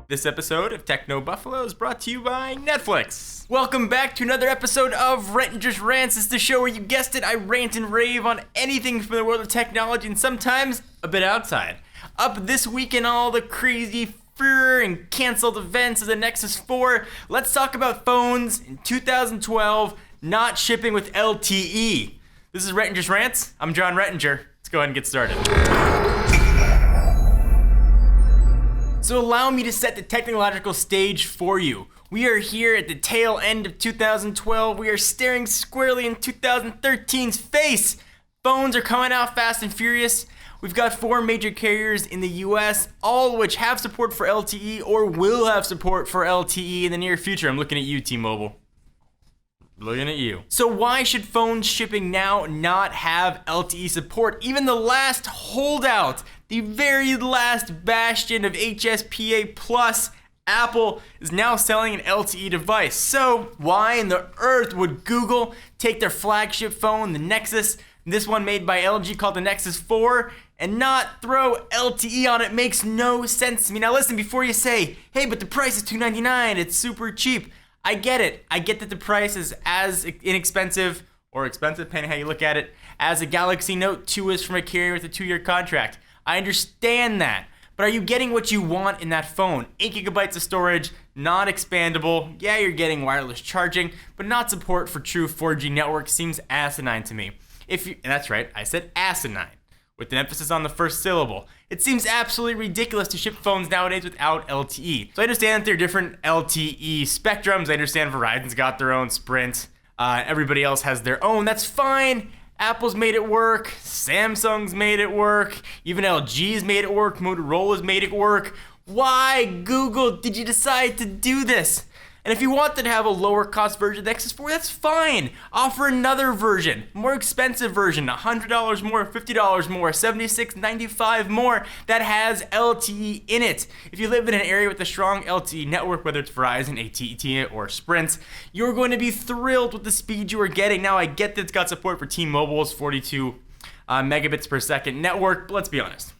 This episode of Techno Buffalo is brought to you by Netflix. Welcome back to another episode of Rettinger's Rants. It's the show where you guessed it, I rant and rave on anything from the world of technology and sometimes a bit outside. Up this week in all the crazy fear and canceled events of the Nexus 4, let's talk about phones in 2012 not shipping with LTE. This is Rettinger's Rants. I'm John Rettinger. Let's go ahead and get started. So allow me to set the technological stage for you. We are here at the tail end of 2012. We are staring squarely in 2013's face. Phones are coming out fast and furious. We've got 4 major carriers in the US, all of which have support for LTE or will have support for LTE in the near future. I'm looking at you, T-Mobile. Looking at you. So why should phones shipping now not have LTE support? Even the last holdout, the very last bastion of HSPA plus, Apple is now selling an LTE device. So why in the earth would Google take their flagship phone, the Nexus, this one made by LG called the Nexus 4, and not throw LTE on it? Makes no sense to me. Now listen, before you say, hey, but the price is $299, it's super cheap. I get it. I get that the price is as inexpensive, or expensive, depending how you look at it, as a Galaxy Note 2 is from a carrier with a 2-year contract. I understand that. But are you getting what you want in that phone? 8 gigabytes of storage, not expandable. Yeah, you're getting wireless charging, but not support for true 4G network seems asinine to me. And that's right, I said asinine, with an emphasis on the first syllable. It seems absolutely ridiculous to ship phones nowadays without LTE. So I understand that there are different LTE spectrums. I understand Verizon's got their own, Sprint. Everybody else has their own. That's fine. Apple's made it work. Samsung's made it work. Even LG's made it work. Motorola's made it work. Why, Google, did you decide to do this? And if you wanted to have a lower cost version of the Nexus 4, that's fine. Offer another version, more expensive version, $100 more, $50 more, $76.95 more that has LTE in it. If you live in an area with a strong LTE network, whether it's Verizon, AT&T, or Sprint, you're going to be thrilled with the speed you are getting. Now, I get that it's got support for T-Mobile's 42 megabits per second network, but let's be honest.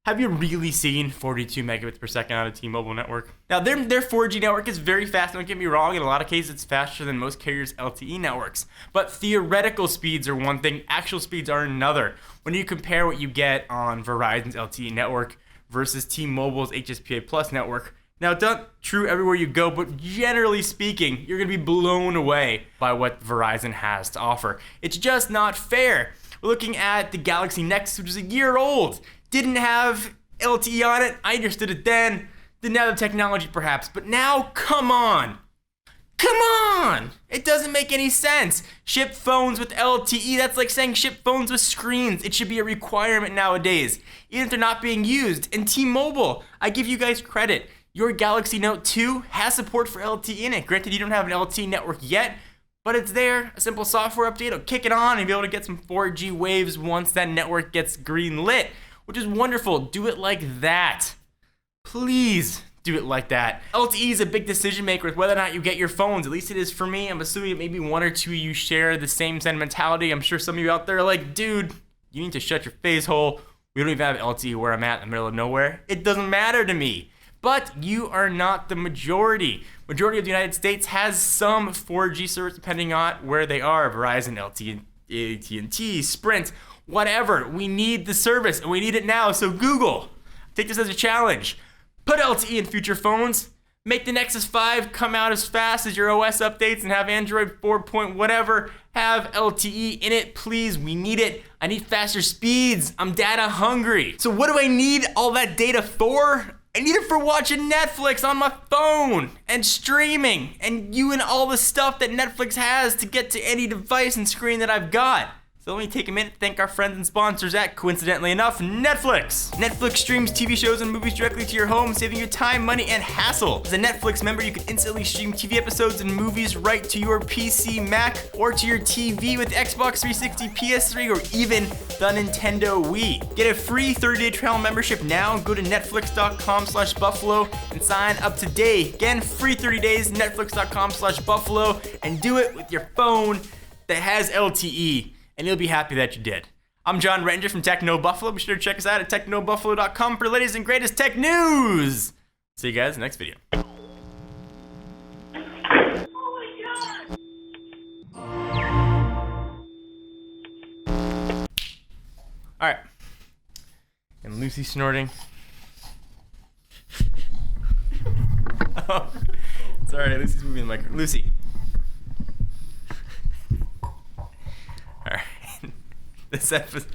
Have you really seen 42 megabits per second on a T-Mobile network? Now, their 4G network is very fast, don't get me wrong. In a lot of cases, it's faster than most carriers' LTE networks. But theoretical speeds are one thing, actual speeds are another. When you compare what you get on Verizon's LTE network versus T-Mobile's HSPA Plus network, now, it's not true everywhere you go, but generally speaking, you're going to be blown away by what Verizon has to offer. It's just not fair. We're looking at the Galaxy Nexus, which is a year old. Didn't have LTE on it. I understood it then. Didn't have the technology perhaps. But now, come on. Come on. It doesn't make any sense. Ship phones with LTE. That's like saying ship phones with screens. It should be a requirement nowadays, even if they're not being used. And T-Mobile, I give you guys credit. Your Galaxy Note 2 has support for LTE in it. Granted, you don't have an LTE network yet, but it's there. A simple software update will kick it on and be able to get some 4G waves once that network gets green lit, which is wonderful. Do it like that. Please do it like that. LTE is a big decision maker with whether or not you get your phones. At least it is for me. I'm assuming maybe one or two of you share the same sentimentality. I'm sure some of you out there are like, dude, you need to shut your face hole. We don't even have LTE where I'm at in the middle of nowhere. It doesn't matter to me. But you are not the majority. Majority of the United States has some 4G service depending on where they are. Verizon, LTE, AT&T, Sprint, whatever. We need the service and we need it now. So Google, take this as a challenge. Put LTE in future phones. Make the Nexus 5 come out as fast as your OS updates and have Android 4 point whatever have LTE in it. Please, we need it. I need faster speeds. I'm data hungry. So what do I need all that data for? I need it for watching Netflix on my phone and streaming and viewing all the stuff that Netflix has to get to any device and screen that I've got. So let me take a minute to thank our friends and sponsors at, coincidentally enough, Netflix. Netflix streams TV shows and movies directly to your home, saving you time, money, and hassle. As a Netflix member, you can instantly stream TV episodes and movies right to your PC, Mac, or to your TV with Xbox 360, PS3, or even the Nintendo Wii. Get a free 30-day trial membership now. Go to netflix.com/buffalo and sign up today. Again, free 30 days, netflix.com/buffalo, and do it with your phone that has LTE. And you'll be happy that you did. I'm John Rettinger from Techno Buffalo. Be sure to check us out at technobuffalo.com for the latest and greatest tech news. See you guys in the next video. Alright. And Lucy snorting. Oh, sorry, Lucy's moving the microphone. Lucy. Alright. This episode.